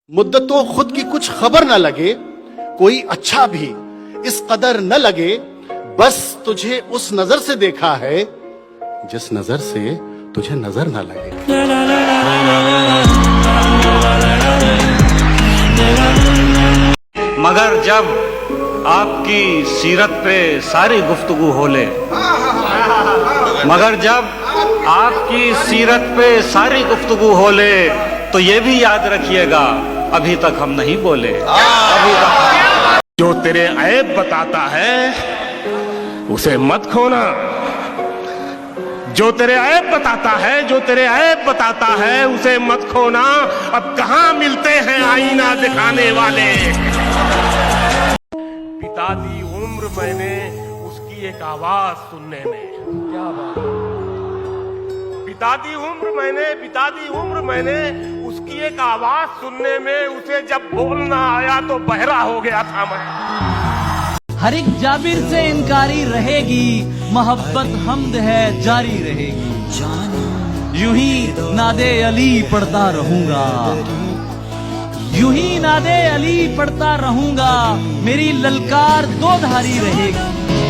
मुद्दतों खुद की कुछ खबर न लगे, कोई अच्छा भी इस कदर न लगे, बस तुझे उस नजर से देखा है जिस नजर से तुझे नजर न लगे। मगर जब आपकी सीरत पे सारी गुफ्तगू हो ले, मगर जब आपकी सीरत पे सारी गुफ्तगू हो ले, तो ये भी याद रखिएगा अभी तक हम नहीं बोले। अभी तक जो तेरे ऐब बताता है उसे मत खोना, जो तेरे ऐब बताता है, जो तेरे ऐब बताता है उसे मत खोना। अब कहाँ मिलते हैं आईना दिखाने वाले। बिता दी उम्र मैंने उसकी एक आवाज सुनने में, क्या बात, बिता दी उम्र मैंने उसकी एक आवाज सुनने में। उसे जब बोलना आया तो बहरा हो गया था मैं। हर एक जाबिर से इनकारी रहेगी, मोहब्बत हमद है जारी रहेगी। यूं ही नादे अली पढ़ता रहूंगा, यूं ही नादे अली पढ़ता रहूंगा। मेरी ललकार दो धारी रहेगी।